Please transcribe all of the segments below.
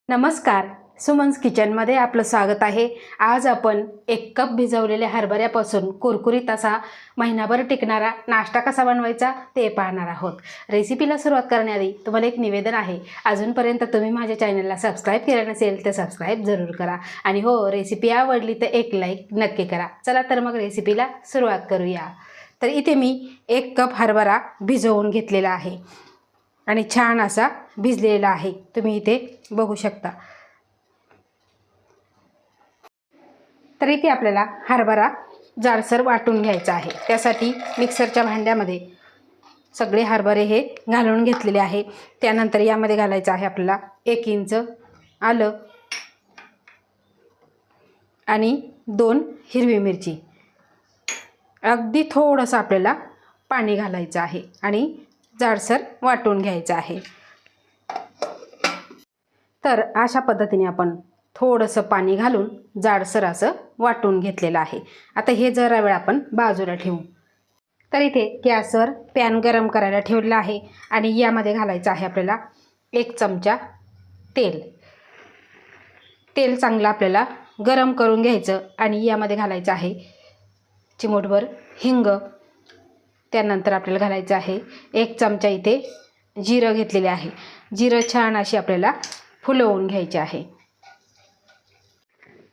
नमस्कार, सुमन्स किचनमध्ये आपलं स्वागत आहे। आज आपण 1 कप भिजवलेल्या हरभऱ्यापासून कुरकुरीत असा महिनाभर टिकणारा नाश्ता कसा बनवायचा ते पाहणार आहोत। रेसिपीला सुरुवात करण्याआधी तुम्हाला एक निवेदन आहे, अजूनपर्यंत तुम्ही माझ्या चॅनलला सबस्क्राईब केलं नसेल तर सबस्क्राईब जरूर करा आणि हो, रेसिपी आवडली तर एक लाईक नक्की करा। चला तर मग रेसिपीला सुरुवात करूया। तर इथे मी 1 कप हरभरा भिजवून घेतलेला आहे आणि छान असा भिजलेला आहे, तुम्ही इथे बघू शकता। तर इथे आपल्याला हरभरा जाडसर वाटून घ्यायचा आहे। त्यासाठी मिक्सरच्या भांड्यामध्ये सगळे हरभरे हे घालून घेतलेले आहे। त्यानंतर यामध्ये घालायचं आहे आपल्याला 1 इंच आलं आणि 2 हिरवी मिरची। अगदी थोडंसं आपल्याला पाणी घालायचं आहे आणि जाडसर वाटून घ्यायचं आहे। तर अशा पद्धतीने आपण थोडंसं पाणी घालून जाडसर असं वाटून घेतलेलं आहे। आता हे जरा वेळ आपण बाजूला ठेवू। तर इथे गॅसवर पॅन गरम करायला ठेवलेला आहे आणि यामध्ये घालायचं आहे आपल्याला 1 चमचा तेल। तेल चांगलं आपल्याला गरम करून घ्यायचं आणि यामध्ये घालायचं आहे चिमूटभर हिंग। त्यानंतर आपल्याला घालायचं आहे 1 चमचा इथे जिरं घेतलेले आहे। जिरं छान अशी आपल्याला फुलवून घ्यायचे आहे।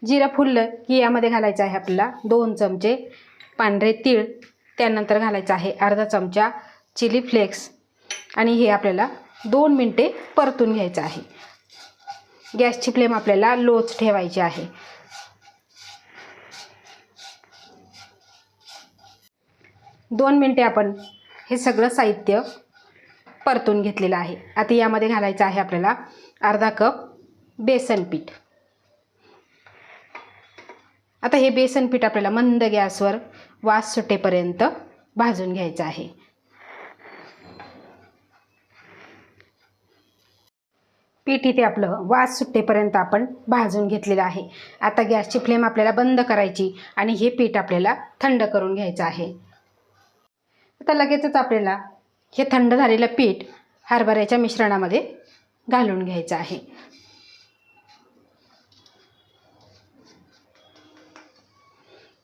जिरं फुललं की यामध्ये घालायचं आहे आपल्याला 2 चमचे पांढरे तीळ। त्यानंतर घालायचं आहे अर्धा चमचा चिली फ्लेक्स आणि हे आपल्याला 2 मिनिटे परतून घ्यायचं आहे। गॅसची फ्लेम आपल्याला लोच ठेवायची आहे। दोन मिनिटे आपण हे सगळं साहित्य परतून घेतलेलं आहे। आता यामध्ये घालायचं आहे आपल्याला अर्धा कप बेसन पीठ। आता हे बेसन पीठ आपल्याला मंद गॅसवर वास सुटेपर्यंत भाजून घ्यायचं आहे। पीठ इथे आपलं वास सुटेपर्यंत आपण भाजून घेतलेलं आहे। आता गॅसची फ्लेम आपल्याला बंद करायची आणि हे पीठ आपल्याला थंड करून घ्यायचं आहे। आता लगेचच आपल्याला हे थंड झालेलं पीठ हरभऱ्याच्या मिश्रणामध्ये घालून घ्यायचं आहे।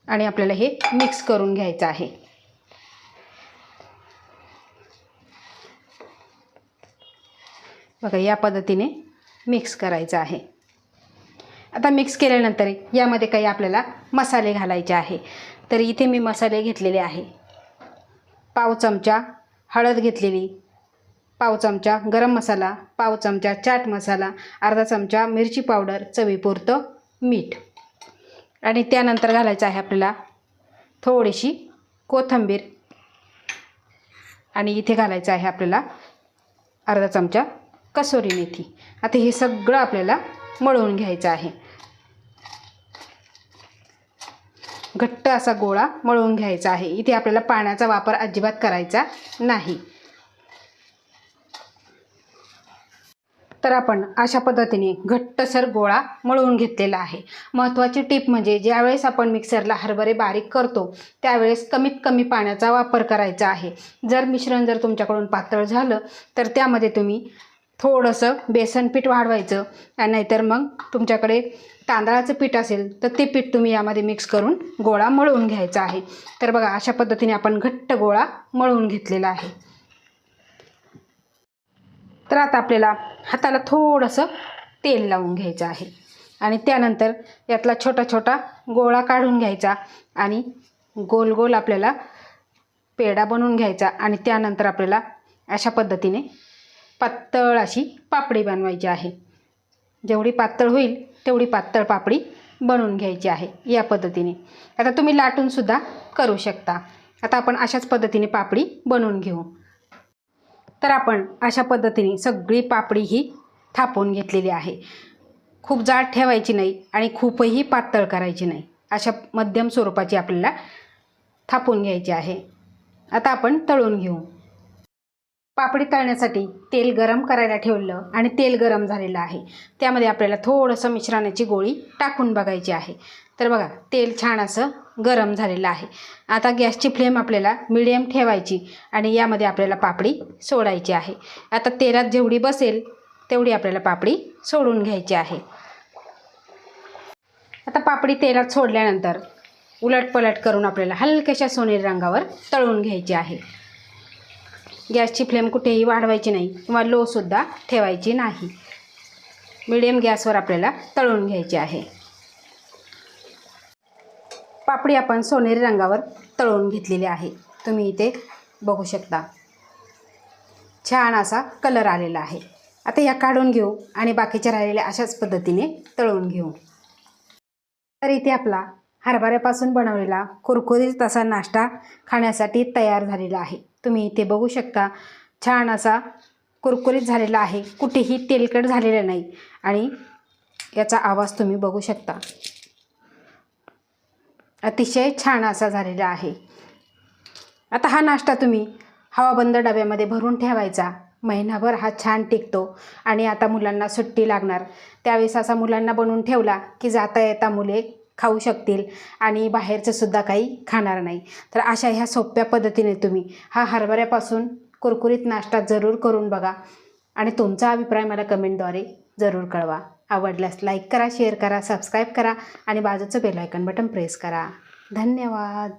आणि आपल्याला हे मिक्स करून घ्यायचं आहे। बघा, या पद्धतीने मिक्स करायचं आहे। आता मिक्स केल्यानंतर यामध्ये काही आपल्याला मसाले घालायचे आहे। तर इथे मी मसाले घेतलेले आहे। पाव चमचा हळद घेतलेली, पाव चमचा गरम मसाला, पाव चमचा चाट मसाला, अर्धा चमचा मिरची पावडर, चवीपुरतं मीठ आणि त्यानंतर घालायचं आहे आपल्याला थोडीशी कोथिंबीर आणि इथे घालायचं आहे आपल्याला अर्धा चमचा कसुरी मेथी। आता हे सगळं आपल्याला मळून घ्यायचं आहे। घट्ट असा गोळा मळून घ्यायचा आहे। इथे आपल्याला पाण्याचा वापर अजिबात करायचा नाही। तर आपण अशा पद्धतीने घट्टसर गोळा मळून घेतलेला आहे। महत्त्वाची टिप म्हणजे ज्यावेळेस आपण मिक्सरला हरभरे बारीक करतो त्यावेळेस कमीत कमी पाण्याचा वापर करायचा आहे। जर मिश्रण तुमच्याकडून पातळ झालं तर त्यामध्ये तुम्ही थोडंसं बेसन पीठ वाढवायचं आणि नाहीतर मग तुमच्याकडे तांदळाचं पीठ असेल तर ते पीठ तुम्ही यामध्ये मिक्स करून गोळा मळून घ्यायचा आहे। तर बघा, अशा पद्धतीने आपण घट्ट गोळा मळून घेतलेला आहे। तर आता आपल्याला हाताला थोडंसं तेल लावून घ्यायचं आहे आणि त्यानंतर यातला छोटा छोटा गोळा काढून घ्यायचा आणि गोल गोल आपल्याला पेढा बनवून घ्यायचा आणि त्यानंतर आपल्याला अशा पद्धतीने पातळ अशी पापडी बनवायची आहे। जेवढी पातळ होईल तेवढी पातळ पापडी बनवून घ्यायची आहे या पद्धतीने। आता तुम्ही लाटूनसुद्धा करू शकता। आता आपण अशाच पद्धतीने पापडी बनवून घेऊ। तर आपण अशा पद्धतीने सगळी पापडी ही थापून घेतलेली आहे। खूप जाड ठेवायची नाही आणि खूपही पातळ करायची नाही, अशा मध्यम स्वरूपाची आपल्याला थापून घ्यायची आहे। आता आपण तळून घेऊ। पापडी तळण्यासाठी तेल गरम करायला ठेवलं आणि तेल गरम झालेलं आहे। त्यामध्ये आपल्याला थोडंसं मिश्रणाची गोळी टाकून बघायची आहे। तर बघा, तेल छान असं गरम झालेलं आहे। आता गॅसची फ्लेम आपल्याला मीडियम ठेवायची आणि यामध्ये आपल्याला पापडी सोडायची आहे। आता तेलात जेवढी बसेल तेवढी आपल्याला पापडी सोडून घ्यायची आहे. आता पापडी तेलात सोडल्यानंतर उलटपलट करून आपल्याला हलक्याशा सोनेरी रंगावर तळून घ्यायची आहे. गॅसची फ्लेम कुठेही वाढवायची नाही किंवा लोसुद्धा ठेवायची नाही. मीडियम गॅसवर आपल्याला तळून घ्यायची आहे. पापडी आपण सोनेरी रंगावर तळून घेतलेली आहे. तुम्ही इथे बघू शकता छान असा कलर आलेला आहे. आता या काढून घेऊ आणि बाकीच्या राहिलेल्या अशाच पद्धतीने तळून घेऊ. तर इथे आपला हरभऱ्यापासून बनवलेला कुरकुरीत असा नाश्ता खाण्यासाठी तयार झालेला आहे. तुम्ही इथे बघू शकता छान असा कुरकुरीत झालेला आहे. कुठेही तेलकट झालेला नाही आणि याचा आवाज तुम्ही बघू शकता. अतिशय छान असा झालेला आहे. आता हा नाश्ता तुम्ही हवाबंद डब्यामध्ये भरून ठेवायचा. महिनाभर हा छान टिकतो आणि आता मुलांना सुट्टी लागणार त्यावेळेस असा मुलांना बनवून ठेवला की जाता येता मुले खाऊ शकतील आणि बाहेरचं सुद्धा काही खाणार नाही. तर अशा ह्या सोप्या पद्धतीने तुम्ही हा हरभऱ्यापासून कुरकुरीत नाश्ता जरूर करून बघा आणि तुमचा अभिप्राय मला कमेंटद्वारे जरूर कळवा. आवडल्यास लाईक करा, शेअर करा, सबस्क्राईब करा आणि बाजूचं बेल आयकॉन बटन प्रेस करा. धन्यवाद.